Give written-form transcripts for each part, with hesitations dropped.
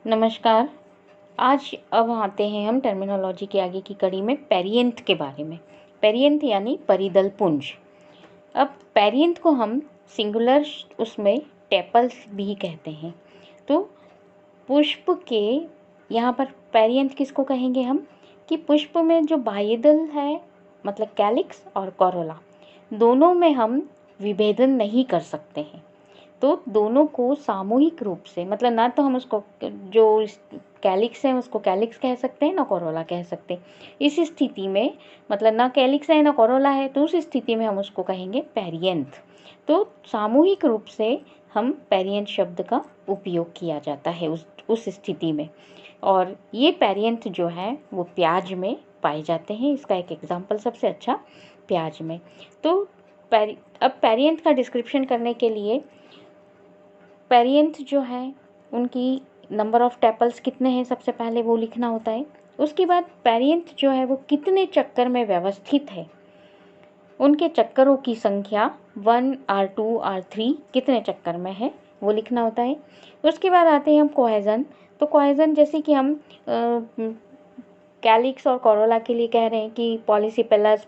नमस्कार। आज अब आते हैं हम टर्मिनोलॉजी के आगे की कड़ी में पेरियंथ के बारे में। पेरियंथ यानी परिदल पुंज। अब पेरियंथ को हम सिंगुलर उसमें टेपल्स भी कहते हैं। तो पुष्प के यहाँ पर पेरियंथ किसको कहेंगे हम कि पुष्प में जो बाह्यदल है मतलब कैलिक्स और कोरोला दोनों में हम विभेदन नहीं कर सकते हैं। तो दोनों को सामूहिक रूप से मतलब ना तो हम उसको जो कैलिक्स है उसको कैलिक्स कह सकते हैं ना कोरोला कह सकते हैं। इस स्थिति में मतलब ना कैलिक्स है ना कोरोला है तो उस स्थिति में हम उसको कहेंगे पेरियंथ। तो सामूहिक रूप से हम पेरियंथ शब्द का उपयोग किया जाता है उस स्थिति में। और ये पेरियंथ जो है वो प्याज में पाए जाते हैं। इसका एक एग्जाम्पल सबसे अच्छा प्याज में। तो अब पेरियंथ का डिस्क्रिप्शन करने के लिए पेरियंथ जो है उनकी नंबर ऑफ टेपल्स कितने हैं सबसे पहले वो लिखना होता है। उसके बाद पेरियंथ जो है वो कितने चक्कर में व्यवस्थित है, उनके चक्करों की संख्या 1 R2 R3 कितने चक्कर में है वो लिखना होता है। उसके बाद आते हैं हम कोहेजन। तो कोहेजन जैसे कि हम कैलिक्स और कोरोला के लिए कह रहे हैं कि पॉलीसिपेलस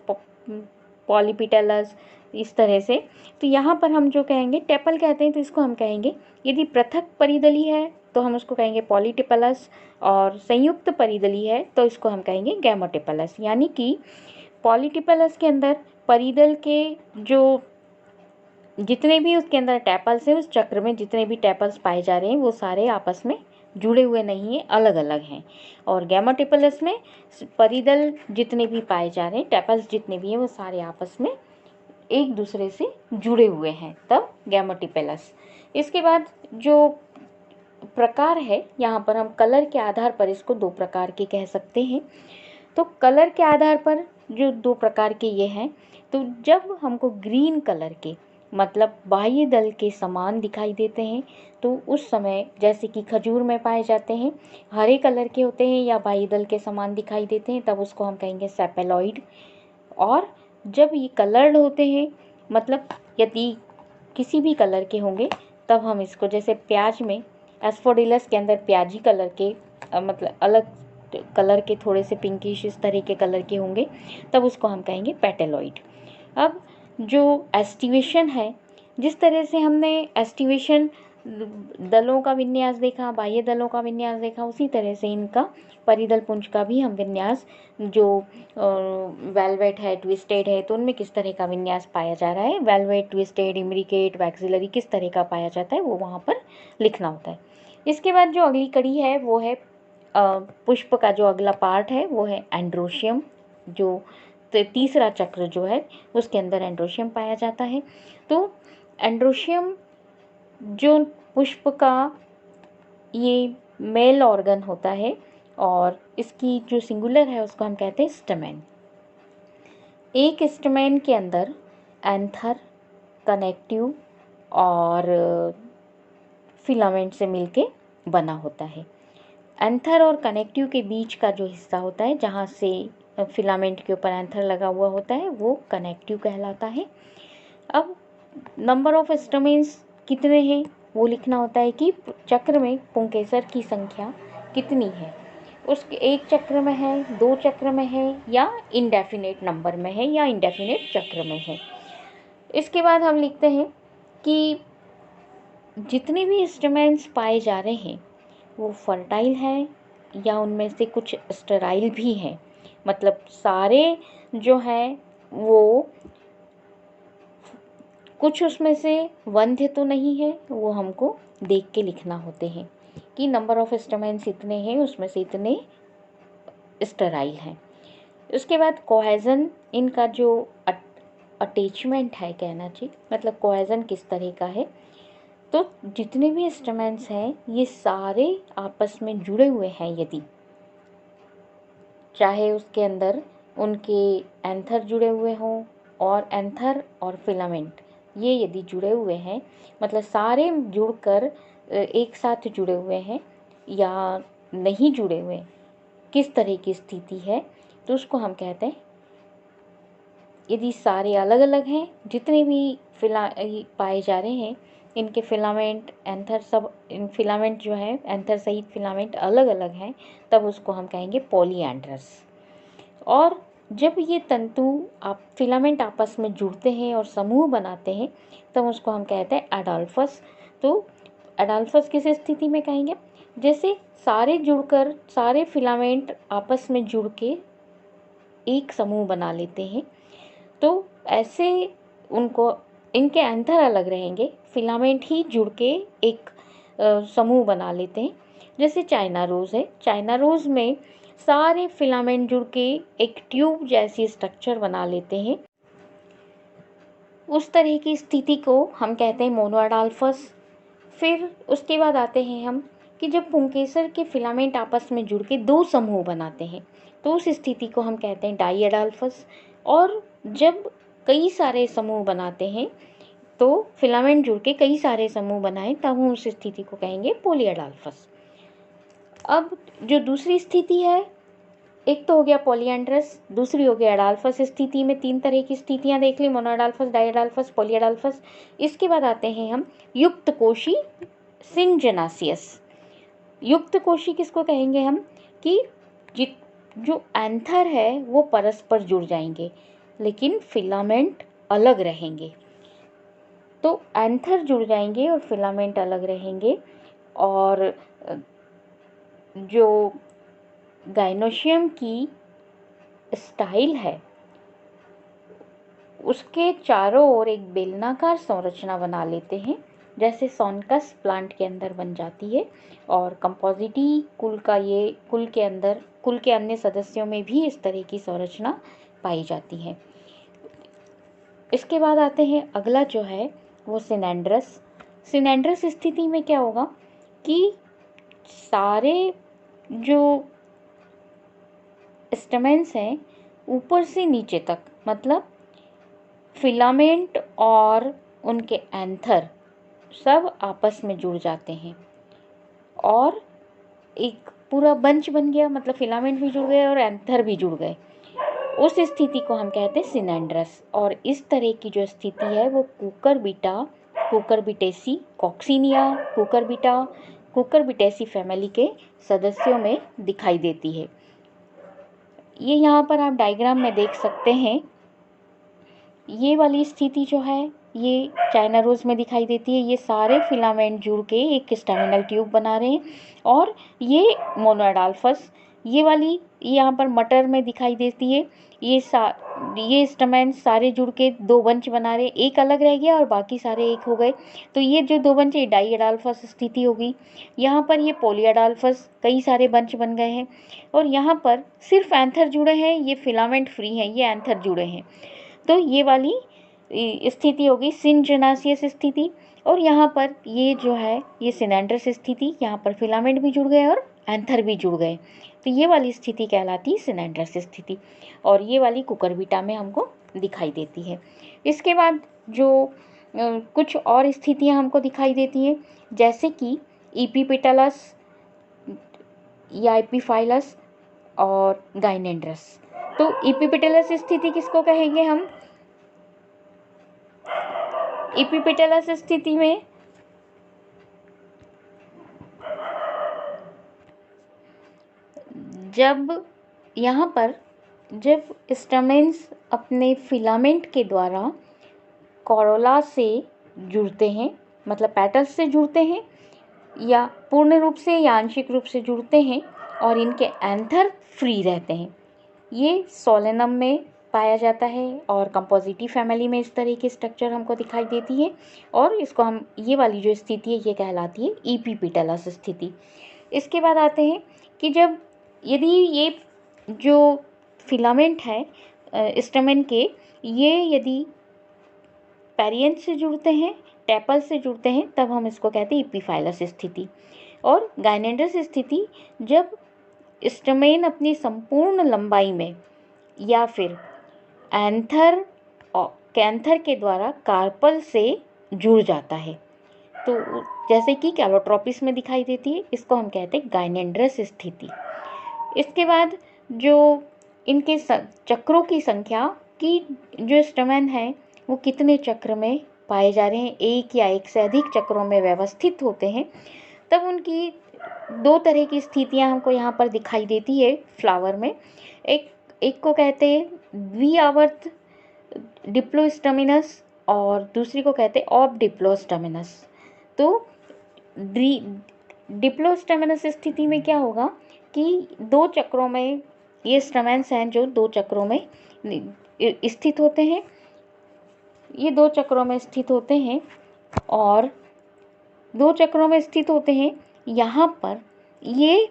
पॉलीपिटेलस इस तरह से। तो यहाँ पर हम जो कहेंगे टेपल कहते हैं तो इसको हम कहेंगे यदि पृथक परिदली है तो हम उसको कहेंगे पॉलीटिपलस और संयुक्त परिदली है तो इसको हम कहेंगे गैमोटिपलस। यानी कि पॉलीटिपलस के अंदर परिदल के जो जितने भी उसके अंदर टेपल्स हैं उस चक्र में जितने भी टेपल्स पाए जा रहे हैं वो सारे आपस में जुड़े हुए नहीं हैं, अलग अलग हैं। और गैमोटिपलस में परिदल जितने भी पाए जा रहे हैं टेपल्स जितने भी हैं वो सारे आपस में एक दूसरे से जुड़े हुए हैं, तब गैमोटिपलस। इसके बाद जो प्रकार है यहाँ पर हम कलर के आधार पर इसको दो प्रकार के कह सकते हैं। तो कलर के आधार पर जो दो प्रकार के ये हैं, तो जब हमको ग्रीन कलर के मतलब बाह्य दल के समान दिखाई देते हैं तो उस समय जैसे कि खजूर में पाए जाते हैं हरे कलर के होते हैं या बाह्य दल के समान दिखाई देते हैं तब उसको हम कहेंगे सेपेलॉइड। और जब ये कलर्ड होते हैं मतलब यदि किसी भी कलर के होंगे तब हम इसको जैसे प्याज में एस्फोडिलस के अंदर प्याजी कलर के मतलब अलग कलर के थोड़े से पिंकिश इस तरह के कलर के होंगे तब उसको हम कहेंगे पेटेलॉइड। अब जो एस्टिवेशन है, जिस तरह से हमने एस्टिवेशन दलों का विन्यास देखा, बाह्य दलों का विन्यास देखा, उसी तरह से इनका परिदल पुंज का भी हम विन्यास जो वेलवेट है ट्विस्टेड है तो उनमें किस तरह का विन्यास पाया जा रहा है, वेलवेट ट्विस्टेड इम्ब्रिकेट वैक्सिलरी किस तरह का पाया जाता है वो वहाँ पर लिखना होता है। इसके बाद जो अगली कड़ी है वो है पुष्प का जो अगला पार्ट है वो है एंड्रोशियम। जो तीसरा चक्र जो है उसके अंदर एंड्रोशियम पाया जाता है। तो एंड्रोशियम जो पुष्प का ये मेल ऑर्गन होता है और इसकी जो सिंगुलर है उसको हम कहते हैं स्टमेन। एक स्टमेन के अंदर एंथर कनेक्टिव और फिलामेंट से मिलके बना होता है। एंथर और कनेक्टिव के बीच का जो हिस्सा होता है जहाँ से फिलामेंट के ऊपर एंथर लगा हुआ होता है वो कनेक्टिव कहलाता है। अब नंबर ऑफ स्टमेन्स कितने हैं वो लिखना होता है कि चक्र में पुंकेसर की संख्या कितनी है, उसके एक चक्र में है, दो चक्र में है या इंडेफिनेट नंबर में है या इंडेफिनेट चक्र में है। इसके बाद हम लिखते हैं कि जितने भी स्टमेन्स पाए जा रहे हैं वो फर्टाइल है या उनमें से कुछ स्टेराइल भी हैं। मतलब सारे जो हैं वो कुछ उसमें से वंध्य तो नहीं है, वो हमको देख के लिखना होते हैं कि नंबर ऑफ स्टमेन्स इतने हैं उसमें से इतने स्टेराइल हैं। उसके बाद कोहेजन, इनका जो अटैचमेंट है कहना चाहिए मतलब कोहेजन किस तरह का है। तो जितने भी स्टमेन्स हैं ये सारे आपस में जुड़े हुए हैं यदि चाहे उसके अंदर उनके एंथर जुड़े हुए हों और एंथर और फिलामेंट ये यदि जुड़े हुए हैं मतलब सारे जुड़कर एक साथ जुड़े हुए हैं या नहीं जुड़े हुए किस तरह की स्थिति है तो उसको हम कहते हैं। यदि सारे अलग अलग हैं जितने भी पाए जा रहे हैं इनके फिलामेंट एंथर सब इन फिलामेंट जो है एंथर सहित फिलामेंट अलग अलग हैं, तब उसको हम कहेंगे पॉलीएंड्रस। और जब ये तंतु आप फिलामेंट आपस में जुड़ते हैं और समूह बनाते हैं, तब उसको हम कहते हैं एडोल्फस। तो एडोल्फस किस स्थिति में कहेंगे? जैसे सारे जुड़कर सारे फिलामेंट आपस में जुड़ के एक समूह बना लेते हैं, तो ऐसे उनको इनके एंथर अलग रहेंगे, फिलामेंट ही जुड़ के एक समूह बना लेते हैं। जैसे चाइना रोज़ है, चाइना रोज़ में सारे फिलामेंट जुड़ के एक ट्यूब जैसी स्ट्रक्चर बना लेते हैं। उस तरह की स्थिति को हम कहते हैं मोनोएडोल्फस। फिर उसके बाद आते हैं हम कि जब पुंकेसर के फिलामेंट आपस में जुड़ के दो समूह बनाते हैं, तो उस स्थिति को हम कहते हैं डाईएडोल्फस। और जब कई सारे समूह बनाते हैं, तो फिलामेंट जुड़ के कई सारे समूह बनाएं, तब हम उस स्थिति को कहेंगे पॉलीएडोल्फस। अब जो दूसरी स्थिति है, एक तो हो गया पॉलीएंड्रस, दूसरी हो गया एडोल्फस स्थिति। में तीन तरह की स्थितियां देख ली, मोनोएडोल्फस, डाईएडोल्फस, पॉलीएडोल्फस। इसके बाद आते हैं हम युक्त कोशी सिंजेनासियस। युक्त कोशी किसको कहेंगे हम? कि जो एंथर है वो परस्पर जुड़ जाएंगे, लेकिन फिलामेंट अलग रहेंगे। तो एंथर जुड़ जाएंगे और फिलामेंट अलग रहेंगे। और जो गाइनोशियम की स्टाइल है, उसके चारों ओर एक बेलनाकार संरचना बना लेते हैं, जैसे सोनकस प्लांट के अंदर बन जाती है। और कंपोजिटी कुल के अन्य सदस्यों में भी इस तरह की संरचना पाई जाती है। इसके बाद आते हैं अगला जो है वो सिनेंड्रस। सिनेंड्रस स्थिति में क्या होगा कि सारे जो स्टेमेंस हैं ऊपर से नीचे तक, मतलब फिलामेंट और उनके एंथर सब आपस में जुड़ जाते हैं और एक पूरा बंच बन गया, मतलब फिलामेंट भी जुड़ गए और एंथर भी जुड़ गए। उस स्थिति को हम कहते हैं सिनेंड्रस। और इस तरह की जो स्थिति है वो कुकुरबिटेसी, कॉक्सिनिया, कुकुरबिटेसी फैमिली के सदस्यों में दिखाई देती है। ये यहाँ पर आप डायग्राम में देख सकते हैं। ये वाली स्थिति जो है ये चाइना रोज में दिखाई देती है। ये सारे फिलामेंट जुड़ के एक स्टेमिनल ट्यूब बना रहे हैं। और ये मोनोएडोल्फस, ये वाली यहाँ पर मटर में दिखाई देती है। ये स्टेमेंट सारे जुड़ के दो बंच बना रहे, एक अलग रह गया और बाकी सारे एक हो गए। तो ये जो दो बंच है डाईएडोल्फस स्थिति होगी। यहाँ पर ये पॉलीएडोल्फस, कई सारे बंच बन गए हैं। और यहाँ पर सिर्फ एंथर जुड़े हैं, ये फिलामेंट फ्री हैं, ये एंथर जुड़े हैं। तो ये वाली स्थिति होगी सिंजेनासियस स्थिति। और यहाँ पर ये जो है ये सिनेंड्रस स्थिति, यहाँ पर फिलामेंट भी जुड़ गए और एंथर भी जुड़ गए। तो ये वाली स्थिति कहलाती है सिनेंड्रस स्थिति। और ये वाली कुकुरबिटा में हमको दिखाई देती है। इसके बाद जो कुछ और स्थितियाँ हमको दिखाई देती हैं, जैसे कि इपीपेटलस या एपीफाइलस और गाइनेंड्रस। तो इपीपेटलस स्थिति किसको कहेंगे हम? इपीपेटलस स्थिति में जब स्टेमेंस अपने फिलामेंट के द्वारा कोरोला से जुड़ते हैं, मतलब पेटल्स से जुड़ते हैं, या पूर्ण रूप से या आंशिक रूप से जुड़ते हैं और इनके एंथर फ्री रहते हैं, ये सोलेनम में पाया जाता है। और कंपोजिटी फैमिली में इस तरह की स्ट्रक्चर हमको दिखाई देती है। और इसको हम, ये वाली जो स्थिति है ये कहलाती है इपीपेटलस स्थिति। इसके बाद आते हैं कि जब यदि ये जो फिलामेंट है स्टेमेन के, ये यदि पेरियंथ से जुड़ते हैं, टेपल से जुड़ते हैं, तब हम इसको कहते हैं इपीफाइलस स्थिति। और गाइनेंड्रस स्थिति, जब स्टेमेन अपनी संपूर्ण लंबाई में या फिर कैंथर के द्वारा कार्पल से जुड़ जाता है, तो जैसे कि कैलोट्रोपिस में दिखाई देती है, इसको हम कहते हैं गाइनेंड्रस स्थिति। इसके बाद जो इनके चक्रों की संख्या, कि जो स्टेमेन है वो कितने चक्र में पाए जा रहे हैं, एक या एक से अधिक चक्रों में व्यवस्थित होते हैं, तब उनकी दो तरह की स्थितियां हमको यहाँ पर दिखाई देती है फ्लावर में। एक को कहते हैं द्विआवर्त डिप्लोस्टैमिनस और दूसरी को कहते हैं ऑफ डिप्लोस्टैमिनस। तो डिप्लोस्टैमिनस स्थिति में क्या होगा कि दो चक्रों में ये स्टैमेन्स हैं जो दो चक्रों में स्थित होते हैं, ये दो चक्रों में स्थित होते हैं और दो चक्रों में स्थित होते हैं। यहाँ पर ये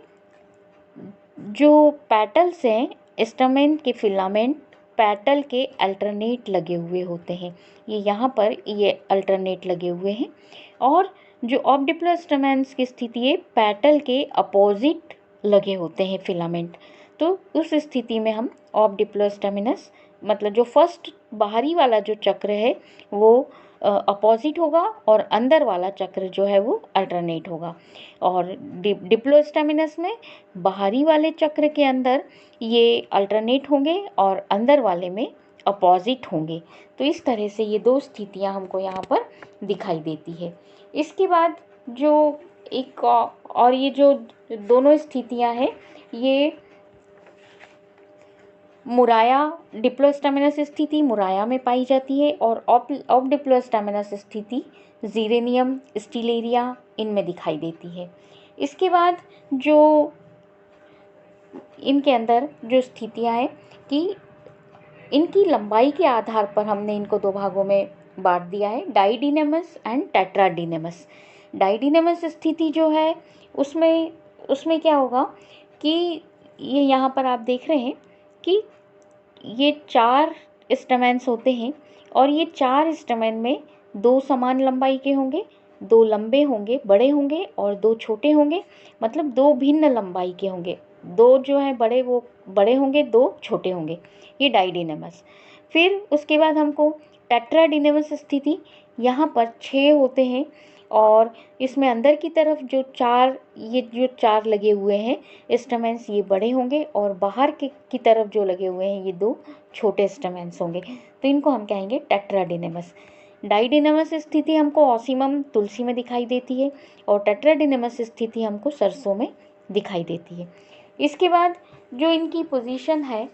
जो पेटल्स हैं स्टैमेन के फिलामेंट पेटल के अल्टरनेट लगे हुए होते हैं, ये यहाँ पर ये अल्टरनेट लगे हुए हैं। और जो ऑफ डिप्लोस्टैमेन्स की स्थिति है पेटल के अपोजिट लगे होते हैं फिलामेंट। तो उस स्थिति में हम ऑफ डिप्लोस्टैमिनस मतलब जो फर्स्ट बाहरी वाला जो चक्र है वो अपोजिट होगा और अंदर वाला चक्र जो है वो अल्टरनेट होगा। और डिप्लोस्टैमिनस में बाहरी वाले चक्र के अंदर ये अल्टरनेट होंगे और अंदर वाले में अपोजिट होंगे। तो इस तरह से ये दो स्थितियां हमको यहाँ पर दिखाई देती है। इसके बाद जो एक और ये जो दोनों स्थितियां हैं ये मुराया डिप्लोस्टैमिनस स्थिति मुराया में पाई जाती है और ऑफ डिप्लोस्टैमिनस स्थिति जीरेनियम स्टीलेरिया इनमें दिखाई देती है। इसके बाद जो इनके अंदर जो स्थितियां हैं कि इनकी लंबाई के आधार पर हमने इनको दो भागों में बांट दिया है, डाइडिनेमस एंड टेट्राडिनेमस। डाइडिनेमस स्थिति जो है उसमें क्या होगा कि ये यहाँ पर आप देख रहे हैं कि ये 4 स्टैमेन्स होते हैं और ये 4 स्टैमेन में 2 समान लंबाई के होंगे, 2 लंबे होंगे बड़े होंगे और 2 छोटे होंगे, मतलब 2 भिन्न लंबाई के होंगे। 2 जो हैं बड़े वो बड़े होंगे, 2 छोटे होंगे, ये डाइडिनेमस। फिर उसके बाद हमको टेट्राडिनेमस स्थिति, यहाँ पर 6 होते हैं और इसमें अंदर की तरफ जो 4 लगे हुए हैं स्टैमेन्स ये बड़े होंगे और बाहर की तरफ जो लगे हुए हैं ये 2 छोटे स्टैमेन्स होंगे। तो इनको हम कहेंगे टेट्राडिनेमस। डाइडिनेमस स्थिति हमको ऑसिमम तुलसी में दिखाई देती है और टेट्राडिनेमस स्थिति हमको सरसों में दिखाई देती है। इसके बाद जो इनकी पोजीशन है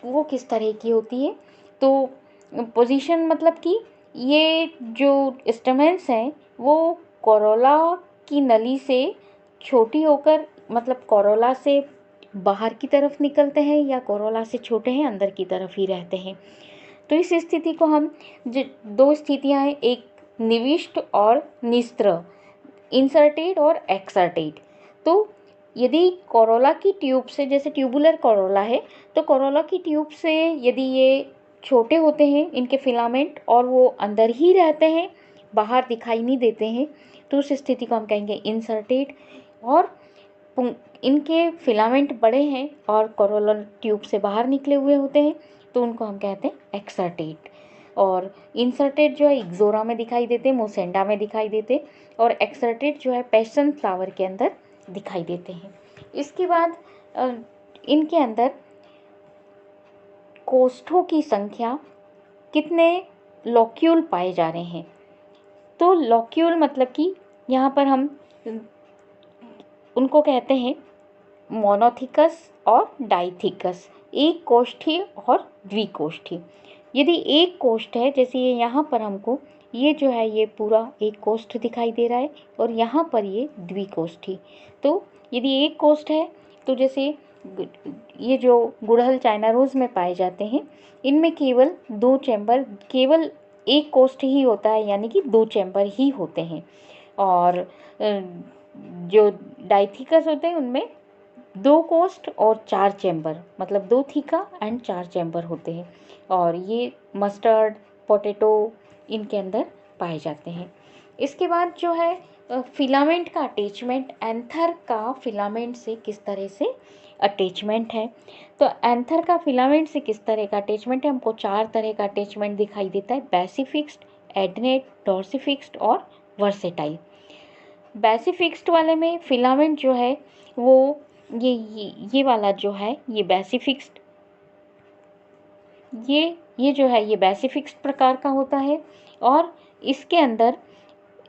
वो किस तरह की होती है, तो पोजीशन मतलब कि ये जो स्टैमेन्स हैं वो कोरोला की नली से छोटी होकर मतलब कोरोला से बाहर की तरफ निकलते हैं या कोरोला से छोटे हैं अंदर की तरफ ही रहते हैं। तो इस स्थिति को हम दो स्थितियां हैं, एक निविष्ट और निस्त्र, इंसर्टेड और एक्सर्टेड। तो यदि कोरोला की ट्यूब से, जैसे ट्यूबुलर कोरोला है तो कोरोला की ट्यूब से यदि ये छोटे होते हैं इनके फिलामेंट और वो अंदर ही रहते हैं बाहर दिखाई नहीं देते हैं, तो उस स्थिति को हम कहेंगे इंसर्टेड। और इनके फिलामेंट बड़े हैं और कोरोला ट्यूब से बाहर निकले हुए होते हैं तो उनको हम कहते हैं एक्सर्टेड। और इंसर्टेड जो है इक्ज़ोरा में दिखाई देते, मोसेंडा में दिखाई देते और एक्सर्टेड जो है पैशन फ्लावर के अंदर दिखाई देते हैं। इसके बाद इनके अंदर कोष्ठों की संख्या कितने लॉक्यूल पाए जा रहे हैं, तो लॉक्यूल मतलब कि यहाँ पर हम उनको कहते हैं मोनोथिकस और डाइथिकस, एक कोष्ठी और द्विकोष्ठी। यदि एक कोष्ठ है, जैसे ये यहाँ पर हमको ये जो है ये पूरा एक कोष्ठ दिखाई दे रहा है और यहाँ पर ये द्विकोष्ठी। तो यदि एक कोष्ठ है तो जैसे ये जो गुड़हल चाइना रोज़ में पाए जाते हैं इनमें केवल 2 चैम्बर, केवल एक कोष्ठ ही होता है, यानी कि 2 चैम्बर ही होते हैं। और जो डाइथिकस होते हैं उनमें 2 कोष्ठ और 4 चैम्बर, मतलब 2 थीका एंड 4 चैम्बर होते हैं। और ये मस्टर्ड, पोटैटो इनके अंदर पाए जाते हैं। इसके बाद जो है फिलामेंट का अटैचमेंट, एंथर का फिलामेंट से किस तरह से अटैचमेंट है, तो एंथर का फिलामेंट से किस तरह का अटैचमेंट है, हमको 4 तरह का अटैचमेंट दिखाई देता है, बेसिफिक्स्ड, एडनेट, डॉर्सिफिक्स्ड और वर्सेटाइल। बेसिफिक्स्ड वाले में फिलामेंट जो है वो ये वाला जो है ये बेसिफिक्स्ड, ये जो है ये बेसिफिक्स्ड प्रकार का होता है और इसके अंदर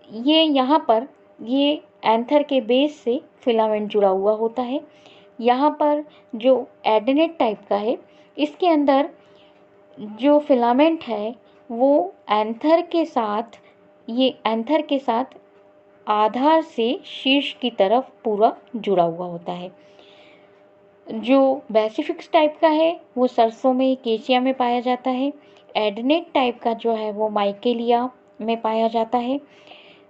ये यहाँ पर ये एंथर के बेस से फिलामेंट जुड़ा हुआ होता है। यहाँ पर जो एडेनेट टाइप का है, इसके अंदर जो फिलामेंट है वो एंथर के साथ आधार से शीर्ष की तरफ पूरा जुड़ा हुआ होता है। जो बेसिफिक्स टाइप का है वो सरसों में, केशिया में पाया जाता है। एडेनेट टाइप का जो है वो माइकेलिया में पाया जाता है।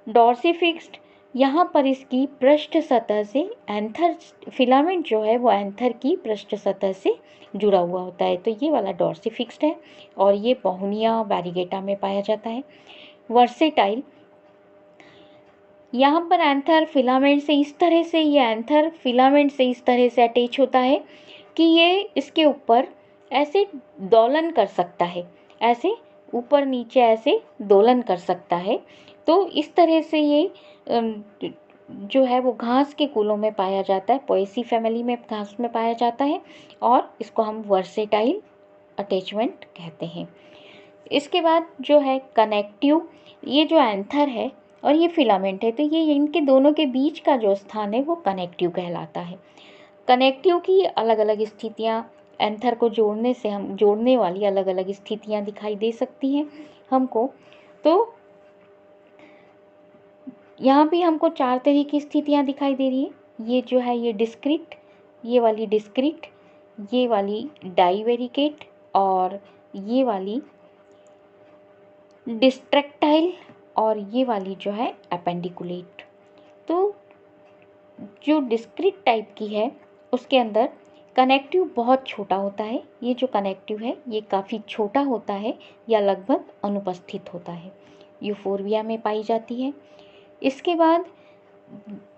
डॉर्सिफिक्स्ड, यहाँ पर इसकी पृष्ठ सतह से एंथर फिलामेंट जो है वो एंथर की पृष्ठ सतह से जुड़ा हुआ होता है। तो ये वाला डॉर्सिफिक्स्ड है और ये बहुनिया वैरीगेटा में पाया जाता है। वर्सेटाइल, यहाँ पर एंथर फिलामेंट से इस तरह से अटैच होता है कि ये इसके ऊपर ऐसे दोलन कर सकता है, ऐसे ऊपर नीचे ऐसे दोलन कर सकता है। तो इस तरह से ये जो है वो घास के कुलों में पाया जाता है, पोएसी फैमिली में घास में पाया जाता है और इसको हम वर्सेटाइल अटैचमेंट कहते हैं। इसके बाद जो है कनेक्टिव, ये जो एंथर है और ये फिलामेंट है, तो ये इनके दोनों के बीच का जो स्थान है वो कनेक्टिव कहलाता है। कनेक्टिव की अलग अलग स्थितियाँ, एंथर को जोड़ने वाली अलग अलग स्थितियाँ दिखाई दे सकती हैं हमको। तो यहाँ भी हमको 4 तरह की स्थितियाँ दिखाई दे रही है। ये जो है ये डिस्क्रीट, ये वाली डिस्क्रीट, ये वाली डाइवेरिकेट और ये वाली डिस्ट्रैक्टाइल और ये वाली जो है एपेंडिकुलेट। तो जो डिस्क्रीट टाइप की है उसके अंदर कनेक्टिव बहुत छोटा होता है। ये जो कनेक्टिव है ये काफ़ी छोटा होता है या लगभग अनुपस्थित होता है, यूफोर्बिया में पाई जाती है। इसके बाद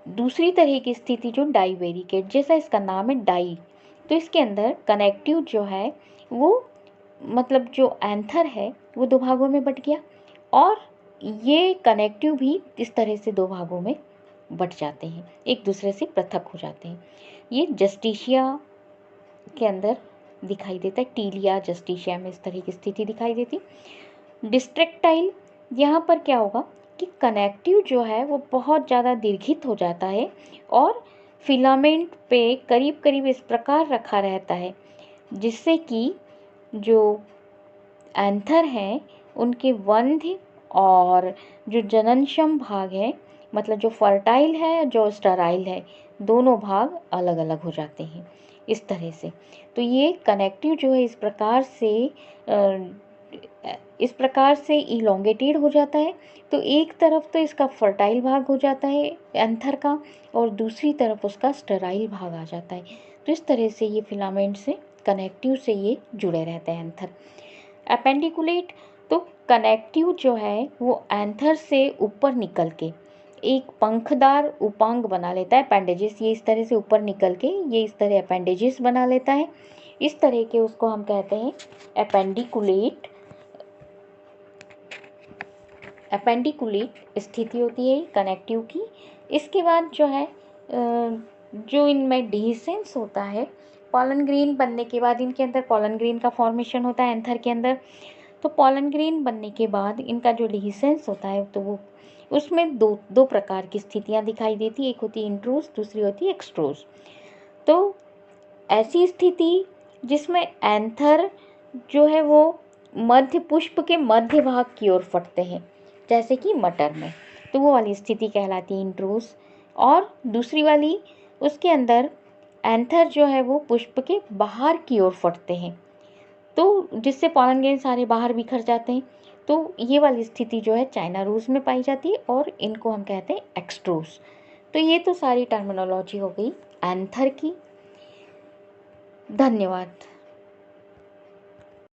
दूसरी तरह की स्थिति जो डाइवेरिकेट, जैसा इसका नाम है डाई, तो इसके अंदर कनेक्टिव जो है वो मतलब जो एंथर है वो 2 भागों में बट गया और ये कनेक्टिव भी इस तरह से 2 भागों में बट जाते हैं, एक दूसरे से पृथक हो जाते हैं। ये जस्टिशिया के अंदर दिखाई देता है, टीलिया जस्टिशिया में इस तरह की स्थिति दिखाई देती। डिस्ट्रैक्टाइल, यहाँ पर क्या होगा कि कनेक्टिव जो है वो बहुत ज़्यादा दीर्घित हो जाता है और फिलामेंट पे करीब करीब इस प्रकार रखा रहता है जिससे कि जो एंथर हैं उनके वंध्य और जो जननक्षम भाग है, मतलब जो फर्टाइल है जो स्टराइल है, दोनों भाग अलग अलग हो जाते हैं इस तरह से। तो ये कनेक्टिव जो है इस प्रकार से इलोंगेटेड हो जाता है। तो एक तरफ तो इसका फर्टाइल भाग हो जाता है एंथर का और दूसरी तरफ उसका स्टराइल भाग आ जाता है। तो इस तरह से ये फिलामेंट से कनेक्टिव से ये जुड़े रहते हैं एंथर। एपेंडिकुलेट, तो कनेक्टिव जो है वो एंथर से ऊपर निकल के एक पंखदार उपांग बना लेता है, अपेंडेजेस, ये इस तरह से ऊपर निकल के ये इस तरह अपेंडेजेस बना लेता है। इस तरह के उसको हम कहते हैं एपेंडिकुलेट। एपेंडिकुलेट स्थिति होती है कनेक्टिव की। इसके बाद जो है जो इनमें डिहिसेंस होता है, पॉलन ग्रेन बनने के बाद इनके अंदर पॉलन ग्रेन का फॉर्मेशन होता है एंथर के अंदर। तो पॉलन ग्रेन बनने के बाद इनका जो डिहिसेंस होता है तो वो उसमें दो प्रकार की स्थितियाँ दिखाई देती है, एक होती है इंट्रूस, दूसरी होती है एक्सट्रूस। तो ऐसी स्थिति जिसमें एंथर जो है वो मध्य पुष्प के मध्य भाग की ओर फटते हैं, जैसे कि मटर में, तो वो वाली स्थिति कहलाती है इंट्रूस। और दूसरी वाली उसके अंदर एंथर जो है वो पुष्प के बाहर की ओर फटते हैं, तो जिससे पॉलन ग्रेन सारे बाहर बिखर जाते हैं। तो ये वाली स्थिति जो है चाइना रूस में पाई जाती है और इनको हम कहते हैं एक्सट्रूस। तो ये तो सारी टर्मिनोलॉजी हो गई एंथर की। धन्यवाद।